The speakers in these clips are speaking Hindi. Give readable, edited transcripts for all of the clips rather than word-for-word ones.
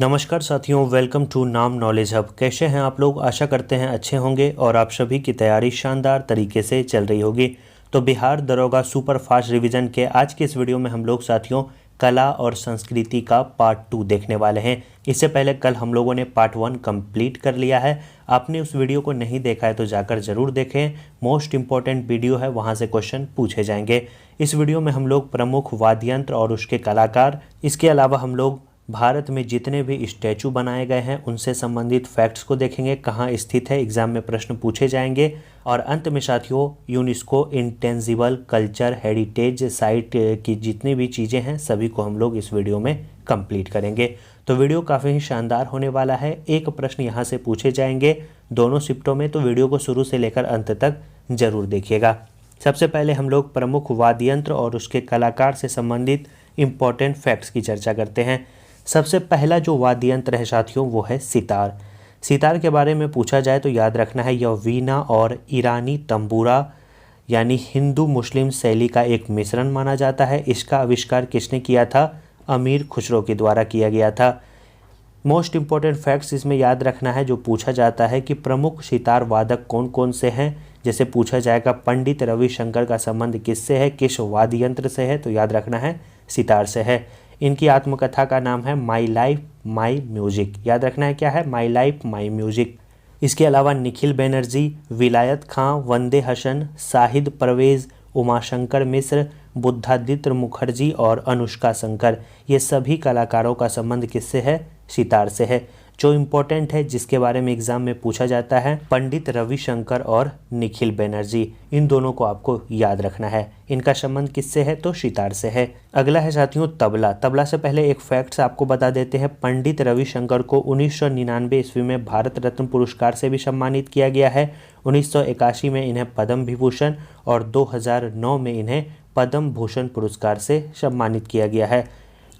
नमस्कार साथियों, वेलकम टू नाम नॉलेज हब। कैसे हैं आप लोग? आशा करते हैं अच्छे होंगे और आप सभी की तैयारी शानदार तरीके से चल रही होगी। तो बिहार दरोगा सुपर फास्ट रिवीजन के आज के इस वीडियो में हम लोग साथियों कला और संस्कृति का पार्ट 2 देखने वाले हैं। इससे पहले कल हम लोगों ने पार्ट 1 कंप्लीट कर लिया है। आपने उस वीडियो को नहीं देखा है तो जाकर ज़रूर देखें, मोस्ट इंपॉर्टेंट वीडियो है, वहाँ से क्वेश्चन पूछे जाएंगे। इस वीडियो में हम लोग प्रमुख वाद्य यंत्र और उसके कलाकार, इसके अलावा हम लोग भारत में जितने भी स्टैचू बनाए गए हैं उनसे संबंधित फैक्ट्स को देखेंगे, कहाँ स्थित है, एग्जाम में प्रश्न पूछे जाएंगे। और अंत में साथियों UNESCO intangible culture heritage site की जितनी भी चीज़ें हैं सभी को हम लोग इस वीडियो में कंप्लीट करेंगे। तो वीडियो काफ़ी ही शानदार होने वाला है। एक प्रश्न यहाँ से पूछे जाएंगे दोनों शिफ्टों में, तो वीडियो को शुरू से लेकर अंत तक जरूर देखिएगा। सबसे पहले हम लोग प्रमुख वाद्य यंत्र और उसके कलाकार से संबंधित इम्पॉर्टेंट फैक्ट्स की चर्चा करते हैं। सबसे पहला जो वाद्य यंत्र है साथियों वो है सितार। सितार के बारे में पूछा जाए तो याद रखना है, यह वीणा और ईरानी तंबूरा यानी हिंदू मुस्लिम शैली का एक मिश्रण माना जाता है। इसका आविष्कार किसने किया था? अमीर खुसरो के द्वारा किया गया था। मोस्ट इम्पॉर्टेंट फैक्ट्स इसमें याद रखना है जो पूछा जाता है कि प्रमुख सितार वादक कौन कौन से हैं। जैसे पूछा जाएगा पंडित रविशंकर का संबंध किससे है, किस वाद्य यंत्र से है, तो याद रखना है सितार से है। इनकी आत्मकथा का नाम है माई लाइफ माई म्यूजिक। याद रखना है क्या है? My life my music. इसके अलावा निखिल बैनर्जी, विलायत खां, वंदे हसन, शाहिद परवेज, उमाशंकर मिश्र, बुद्धादित्य मुखर्जी और अनुष्का शंकर, ये सभी कलाकारों का संबंध किससे है? सितार से है। जो इम्पोर्टेंट है जिसके बारे में एग्जाम में पूछा जाता है, पंडित रविशंकर और निखिल बैनर्जी, इन दोनों को आपको याद रखना है। इनका संबंध किससे है? तो सितार से है। अगला है साथियों तबला। तबला से पहले एक फैक्ट्स आपको बता देते हैं। पंडित रविशंकर को 1999 ईस्वी में भारत रत्न पुरस्कार से भी सम्मानित किया गया है। 1981 में इन्हें पद्म विभूषण और 2009 में इन्हें पद्म भूषण पुरस्कार से सम्मानित किया गया है।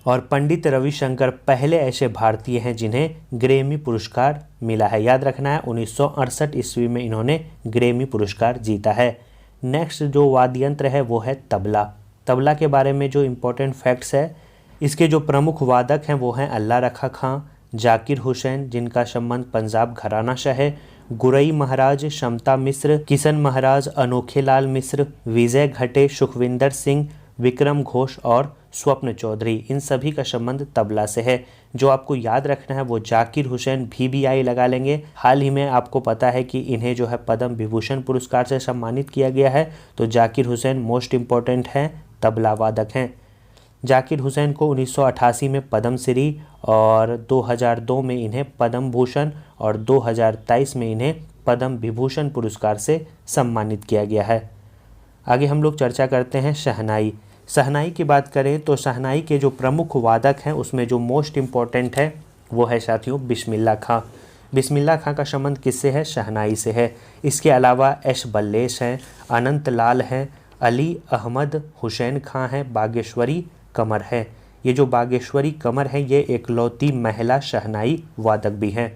और पंडित रविशंकर पहले ऐसे भारतीय हैं जिन्हें ग्रैमी पुरस्कार मिला है। याद रखना है 1968 ईस्वी में इन्होंने ग्रैमी पुरस्कार जीता है। नेक्स्ट जो वाद्य यंत्र है वो है तबला। तबला के बारे में जो इम्पोर्टेंट फैक्ट्स है, इसके जो प्रमुख वादक हैं वो हैं अल्लाह रखा खां, जाकिर हुसैन जिनका संबंध पंजाब घराना से है, गुरई महाराज, समता मिश्र, किशन महाराज, अनोखे लाल मिश्र, विजय घटे, सुखविंदर सिंह, विक्रम घोष और स्वप्न चौधरी, इन सभी का संबंध तबला से है। जो आपको याद रखना है वो जाकिर हुसैन VBI लगा लेंगे। हाल ही में आपको पता है कि इन्हें जो है पद्म विभूषण पुरस्कार से सम्मानित किया गया है। तो जाकिर हुसैन मोस्ट इम्पोर्टेंट हैं, तबला वादक हैं। जाकिर हुसैन को 1988 में पद्मश्री और 2002 में इन्हें पद्म भूषण और 2023 में इन्हें पद्म विभूषण पुरस्कार से सम्मानित किया गया है। आगे हम लोग चर्चा करते हैं शहनाई। शहनाई की बात करें तो शहनाई के जो प्रमुख वादक हैं उसमें जो मोस्ट इम्पॉर्टेंट है वो है साथियों बिस्मिल्लाह खां। बिस्मिल्लाह खां का संबंध किससे है? शहनाई से है। इसके अलावा एस बल्लेश हैं, अनंत लाल हैं, अली अहमद हुसैन खां हैं, बागेश्वरी कमर है। ये जो बागेश्वरी कमर है ये एकलौती महिला शहनाई वादक भी हैं।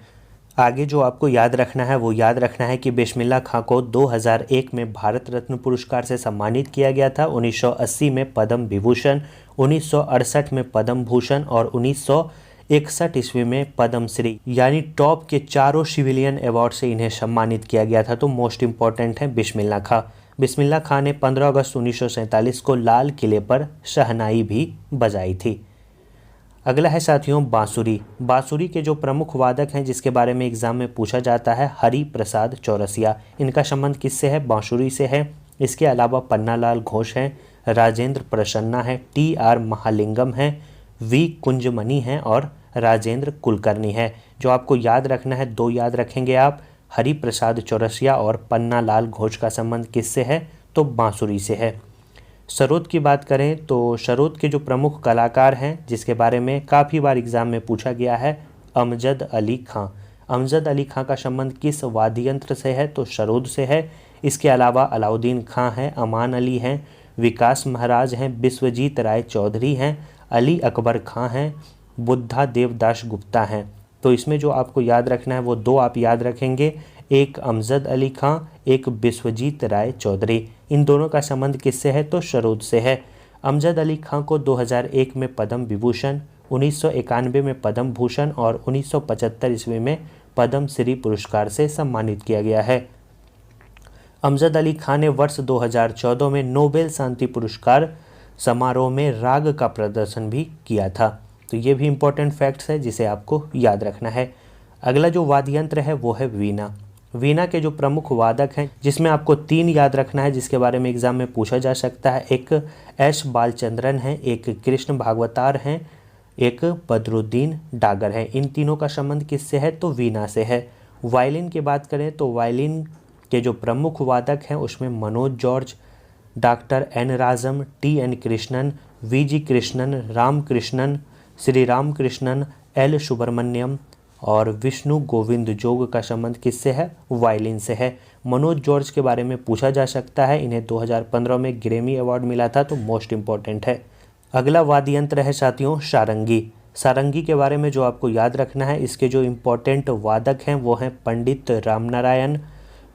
आगे जो आपको याद रखना है वो याद रखना है कि बिस्मिल्लाह खां को 2001 में भारत रत्न पुरस्कार से सम्मानित किया गया था, 1980 में पद्म विभूषण, 1968 में पद्म भूषण और 1961 ईस्वी में पद्मश्री, यानी टॉप के चारों सिविलियन अवार्ड से इन्हें सम्मानित किया गया था। तो मोस्ट इम्पॉर्टेंट है बिस्मिल्लाह खां। बिस्मिल्लाह खां ने 15 अगस्त 1947 को लाल किले पर शहनाई भी बजाई थी। अगला है साथियों बांसुरी। बांसुरी के जो प्रमुख वादक हैं जिसके बारे में एग्जाम में पूछा जाता है, हरि प्रसाद चौरसिया। इनका संबंध किससे है? बांसुरी से है। इसके अलावा पन्नालाल घोष हैं, राजेंद्र प्रसन्ना है, TR महालिंगम हैं, V कुंजमणि हैं और राजेंद्र कुलकर्णी है। जो आपको याद रखना है, दो याद रखेंगे आप, हरि प्रसाद चौरसिया और पन्नालाल घोष का संबंध किससे है? तो बांसुरी से है। सरोद की बात करें तो सरोद के जो प्रमुख कलाकार हैं जिसके बारे में काफ़ी बार एग्जाम में पूछा गया है, अमजद अली खां। अमजद अली खां का संबंध किस वाद्य यंत्र से है? तो सरोद से है। इसके अलावा अलाउद्दीन खां हैं, अमान अली हैं, विकास महाराज हैं, विश्वजीत राय चौधरी हैं, अली अकबर खां हैं, बुद्धा देवदास गुप्ता हैं। तो इसमें जो आपको याद रखना है वो दो आप याद रखेंगे, एक अमजद अली खां, एक विश्वजीत राय चौधरी। इन दोनों का संबंध किससे है? तो सरोद से है। अमजद अली खां को 2001 में पद्म विभूषण, 1991 में पद्म भूषण और 1975 ईस्वी में पद्म श्री पुरस्कार से सम्मानित किया गया है। अमजद अली खान ने वर्ष 2014 में नोबेल शांति पुरस्कार समारोह में राग का प्रदर्शन भी किया था। तो ये भी इम्पोर्टेंट फैक्ट्स है जिसे आपको याद रखना है। अगला जो वाद्य यंत्र है वो है वीणा। वीणा के जो प्रमुख वादक हैं, जिसमें आपको 3 याद रखना है जिसके बारे में एग्जाम में पूछा जा सकता है। एक एस बालचंद्रन है, एक कृष्ण भागवतार हैं, एक बदरुद्दीन डागर है। इन तीनों का संबंध किससे है? तो वीणा से है। वायलिन की बात करें तो वायलिन के जो प्रमुख वादक हैं उसमें Manoj George, doctor N Rajam, T N Krishnan, V G Krishnan, Ram Krishnan, Shri Ram Krishnan, L Subramaniam और विष्णु गोविंद जोग का संबंध किससे है? वायलिन से है। मनोज जॉर्ज के बारे में पूछा जा सकता है। इन्हें 2015 में ग्रैमी अवार्ड मिला था, तो मोस्ट इम्पॉर्टेंट है। अगला वाद्य यंत्र है साथियों सारंगी। सारंगी के बारे में जो आपको याद रखना है, इसके जो इम्पोर्टेंट वादक हैं वो हैं पंडित रामनारायण,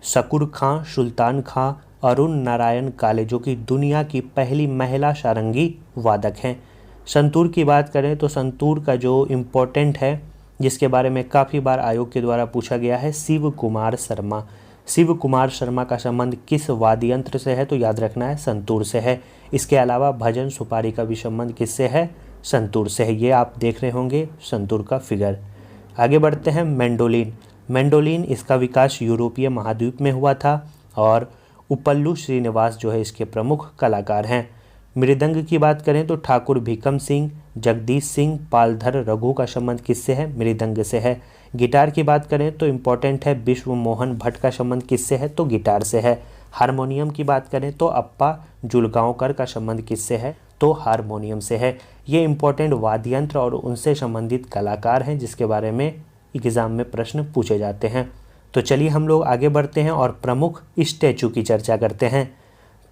शकूर खां, सुल्तान खां, अरुण नारायण काले, जो कि दुनिया की पहली महिला सारंगी वादक हैं। संतूर की बात करें तो संतूर का जो इम्पोर्टेंट है, जिसके बारे में काफ़ी बार आयोग के द्वारा पूछा गया है, शिव कुमार शर्मा। शिव कुमार शर्मा का संबंध किस वाद्य यंत्र से है? तो याद रखना है संतूर से है। इसके अलावा भजन सुपारी का भी संबंध किससे है? संतूर से है। ये आप देख रहे होंगे संतूर का फिगर। आगे बढ़ते हैं मैंडोलिन। मैंडोलिन, इसका विकास यूरोपीय महाद्वीप में हुआ था और उपल्लू श्रीनिवास जो है इसके प्रमुख कलाकार हैं। मृदंग की बात करें तो ठाकुर भीकम सिंह, जगदीश सिंह, पालधर रघु का संबंध किससे है? मृदंग से है। गिटार की बात करें तो इम्पोर्टेंट है विश्व मोहन भट्ट का संबंध किससे है? तो गिटार से है। हारमोनियम की बात करें तो अप्पा जुलगांवकर का संबंध किससे है? तो हारमोनियम से है। ये इम्पोर्टेंट वाद्य यंत्र और उनसे संबंधित कलाकार हैं जिसके बारे में एग्जाम में प्रश्न पूछे जाते हैं। तो चलिए हम लोग आगे बढ़ते हैं और प्रमुख स्टैचू की चर्चा करते हैं।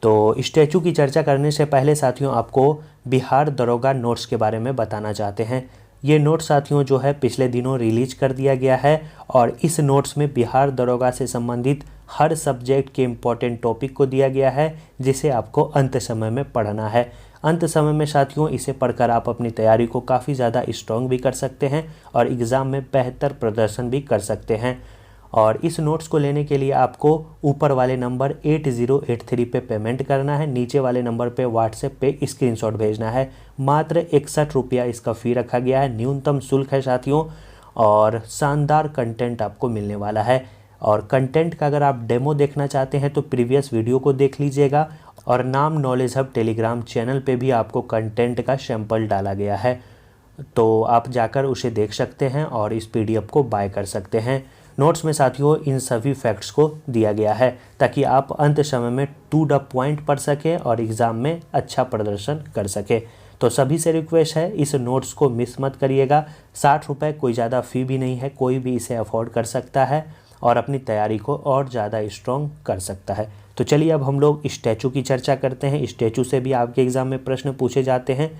तो स्टैचू की चर्चा करने से पहले साथियों आपको बिहार दरोगा नोट्स के बारे में बताना चाहते हैं। ये नोट साथियों जो है पिछले दिनों रिलीज कर दिया गया है और इस नोट्स में बिहार दरोगा से संबंधित हर सब्जेक्ट के इम्पोर्टेंट टॉपिक को दिया गया है, जिसे आपको अंत समय में पढ़ना है। अंत समय में साथियों इसे पढ़कर आप अपनी तैयारी को काफ़ी ज़्यादा स्ट्रॉन्ग भी कर सकते हैं और एग्ज़ाम में बेहतर प्रदर्शन भी कर सकते हैं। और इस नोट्स को लेने के लिए आपको ऊपर वाले नंबर 8083 पे पेमेंट करना है, नीचे वाले नंबर पे व्हाट्सएप पे स्क्रीनशॉट भेजना है। मात्र 61 रुपया इसका फ़ी रखा गया है, न्यूनतम शुल्क है साथियों, और शानदार कंटेंट आपको मिलने वाला है। और कंटेंट का अगर आप डेमो देखना चाहते हैं तो प्रीवियस वीडियो को देख लीजिएगा और नाम नॉलेज हब टेलीग्राम चैनल पे भी आपको कंटेंट का सैंपल डाला गया है, तो आप जाकर उसे देख सकते हैं और इस PDF को बाय कर सकते हैं। नोट्स में साथियों इन सभी फैक्ट्स को दिया गया है ताकि आप अंत समय में टू द पॉइंट पढ़ सकें और एग्ज़ाम में अच्छा प्रदर्शन कर सके। तो सभी से रिक्वेस्ट है इस नोट्स को मिस मत करिएगा। 60 रुपये कोई ज़्यादा फ़ी भी नहीं है, कोई भी इसे अफोर्ड कर सकता है और अपनी तैयारी को और ज़्यादा स्ट्रॉन्ग कर सकता है। तो चलिए अब हम लोग स्टैचू की चर्चा करते हैं। स्टैचू से भी आपके एग्ज़ाम में प्रश्न पूछे जाते हैं।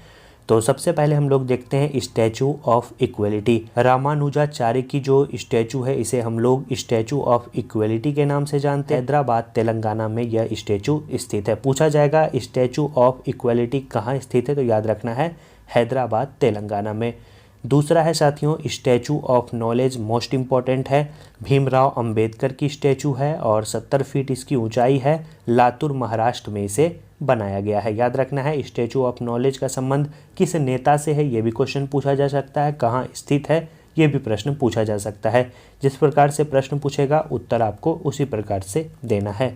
तो सबसे पहले हम लोग देखते हैं स्टैचू ऑफ इक्वलिटी। रामानुजाचार्य की जो स्टैचू है इसे हम लोग स्टैचू ऑफ इक्वलिटी के नाम से जानते हैं। हैदराबाद तेलंगाना में यह स्टैचू स्थित है। पूछा जाएगा स्टैचू ऑफ इक्वलिटी कहाँ स्थित है, तो याद रखना है हैदराबाद तेलंगाना में। दूसरा है साथियों statue of knowledge, most important है। भीमराव अंबेडकर की स्टैचू है और 70 फीट इसकी ऊंचाई है। लातूर महाराष्ट्र में इसे बनाया गया है। याद रखना है स्टैचू ऑफ नॉलेज का संबंध किस नेता से है, ये भी क्वेश्चन पूछा जा सकता है। कहाँ स्थित है ये भी प्रश्न पूछा जा सकता है। जिस प्रकार से प्रश्न पूछेगा उत्तर आपको उसी प्रकार से देना है।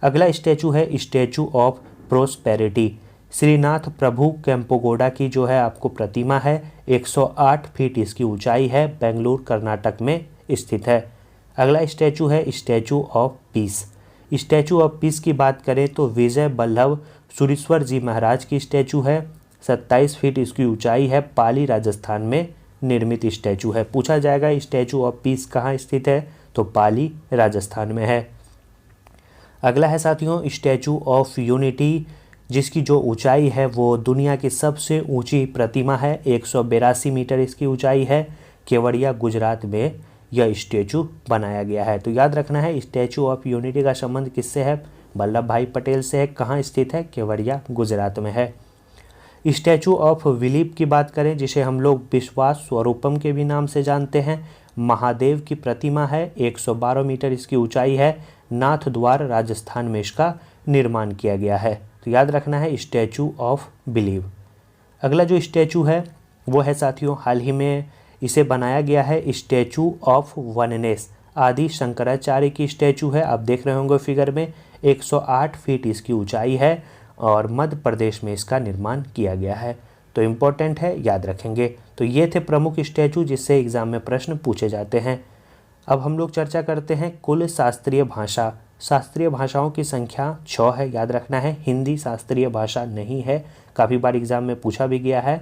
अगला स्टैचू है स्टैचू ऑफ प्रोस्पेरिटी। श्रीनाथ प्रभु केम्पोगोडा की जो है आपको प्रतिमा है, 108 फीट इसकी ऊंचाई है, बेंगलुरु कर्नाटक में स्थित है। अगला स्टैचू है statue of peace. Statue of peace की बात करें तो विजय वल्लभ सुरेश्वर जी महाराज की स्टैचू है, 27 फीट इसकी ऊंचाई है, पाली राजस्थान में निर्मित स्टैचू है। पूछा जाएगा स्टैचू ऑफ पीस कहाँ स्थित है, तो पाली राजस्थान में है। अगला है साथियों स्टैचू ऑफ यूनिटी, जिसकी जो ऊंचाई है वो दुनिया की सबसे ऊंची प्रतिमा है, 182 मीटर इसकी ऊंचाई है। केवड़िया गुजरात में यह स्टैचू बनाया गया है। तो याद रखना है स्टैचू ऑफ यूनिटी का संबंध किससे है, वल्लभ भाई पटेल से है। कहाँ स्थित है, केवड़िया गुजरात में है। स्टैचू ऑफ बिलीफ की बात करें, जिसे हम लोग विश्वास स्वरूपम के भी नाम से जानते हैं, महादेव की प्रतिमा है, 112 मीटर इसकी ऊंचाई है, नाथ द्वार राजस्थान में इसका निर्माण किया गया है। तो याद रखना है स्टैचू ऑफ बिलीफ। अगला जो स्टैचू है वो है साथियों, हाल ही में इसे बनाया गया है, स्टैचू ऑफ वननेस। आदि शंकराचार्य की स्टैचू है, आप देख रहे होंगे फिगर में, 108 फीट इसकी ऊंचाई है और मध्य प्रदेश में इसका निर्माण किया गया है। तो इम्पोर्टेंट है, याद रखेंगे। तो ये थे प्रमुख स्टैचू जिससे एग्जाम में प्रश्न पूछे जाते हैं। अब हम लोग चर्चा करते हैं कुल शास्त्रीय भाषा। शास्त्रीय भाषाओं की संख्या 6 है, याद रखना है। हिंदी शास्त्रीय भाषा नहीं है, काफ़ी बार एग्जाम में पूछा भी गया है।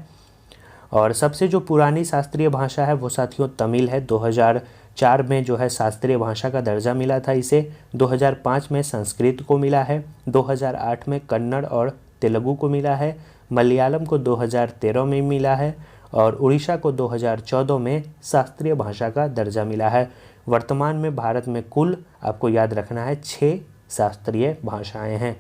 और सबसे जो पुरानी शास्त्रीय भाषा है वो साथियों तमिल है। 2004 में जो है शास्त्रीय भाषा का दर्जा मिला था इसे। 2005 में संस्कृत को मिला है। 2008 में कन्नड़ और तेलुगु को मिला है। मलयालम को 2013 में मिला है और उड़ीसा को 2014 में शास्त्रीय भाषा का दर्जा मिला है। वर्तमान में भारत में कुल, आपको याद रखना है, 6 शास्त्रीय भाषाएं हैं।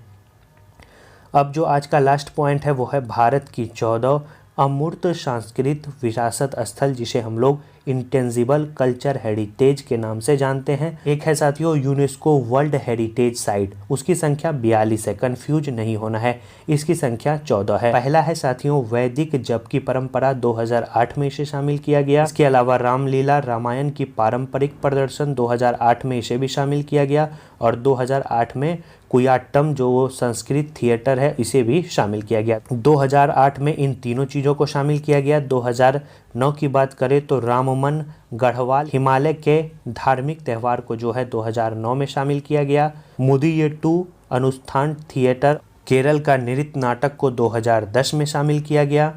अब जो आज का लास्ट पॉइंट है वो है भारत की 14 अमूर्त सांस्कृतिक विरासत स्थल, जिसे हम लोग इंटेंजिबल कल्चर हेरिटेज के नाम से जानते हैं। एक है साथियों यूनेस्को वर्ल्ड हेरिटेज साइट, उसकी संख्या 42 है, कंफ्यूज नहीं होना है, इसकी संख्या 14 है। पहला है साथियों वैदिक जप की परंपरा, 2008 में इसे शामिल किया गया। इसके अलावा रामलीला रामायण की पारंपरिक प्रदर्शन, 2008 में इसे भी शामिल किया गया। और 2008 में कुयाट्टम जो संस्कृत थिएटर है इसे भी शामिल किया गया। 2008 में इन तीनों चीज़ों को शामिल किया गया। 2009 की बात करें तो राममन गढ़वाल हिमालय के धार्मिक त्यौहार को जो है 2009 में शामिल किया गया। मुदियट्टू अनुष्ठान थिएटर केरल का नृत्य नाटक को 2010 में शामिल किया गया।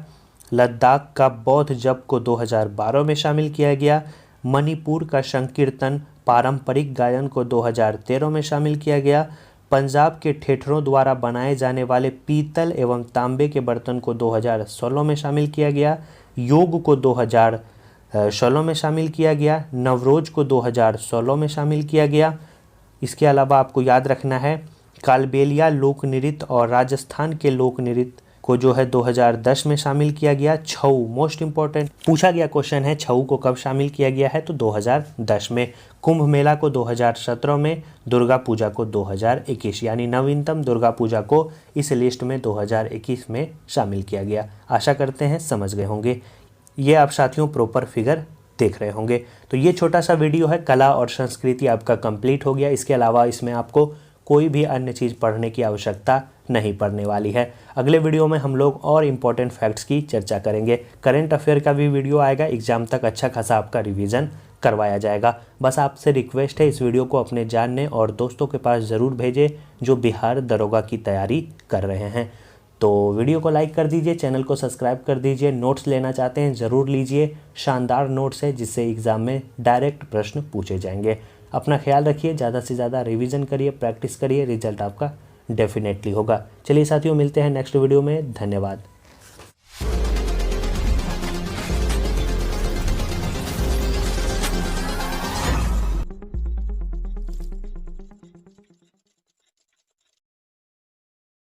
लद्दाख का बौद्ध जप को 2012 में शामिल किया गया। मणिपुर का संकीर्तन पारंपरिक गायन को 2013 में शामिल किया गया। पंजाब के ठेठरों द्वारा बनाए जाने वाले पीतल एवं तांबे के बर्तन को 2016 में शामिल किया गया। योग को 2016 में शामिल किया गया। नवरोज को 2016 में शामिल किया गया। इसके अलावा आपको याद रखना है कालबेलिया लोक नृत्य और राजस्थान के लोक नृत्य को जो है 2010 में शामिल किया गया। छऊ, मोस्ट इंपॉर्टेंट पूछा गया क्वेश्चन है, छऊ को कब शामिल किया गया है, तो 2010 में। कुंभ मेला को 2017 में, दुर्गा पूजा को 2021, यानी नवीनतम दुर्गा पूजा को इस लिस्ट में 2021 में शामिल किया गया। आशा करते हैं समझ गए होंगे। ये आप साथियों प्रॉपर फिगर देख रहे होंगे। तो ये छोटा सा वीडियो है, कला और संस्कृति आपका कंप्लीट हो गया। इसके अलावा इसमें आपको कोई भी अन्य चीज़ पढ़ने की आवश्यकता नहीं पड़ने वाली है। अगले वीडियो में हम लोग और इम्पोर्टेंट फैक्ट्स की चर्चा करेंगे। करंट अफेयर का भी वीडियो आएगा, एग्जाम तक अच्छा खासा आपका रिवीजन करवाया जाएगा। बस आपसे रिक्वेस्ट है इस वीडियो को अपने जानने और दोस्तों के पास ज़रूर भेजें जो बिहार दरोगा की तैयारी कर रहे हैं। तो वीडियो को लाइक कर दीजिए, चैनल को सब्सक्राइब कर दीजिए। नोट्स लेना चाहते हैं ज़रूर लीजिए, शानदार नोट्स है जिससे एग्ज़ाम में डायरेक्ट प्रश्न पूछे जाएंगे। अपना ख्याल रखिए, ज़्यादा से ज़्यादा रिवीजन करिए, प्रैक्टिस करिए, रिजल्ट आपका डेफिनेटली होगा। चलिए साथियों, मिलते हैं नेक्स्ट वीडियो में। धन्यवाद।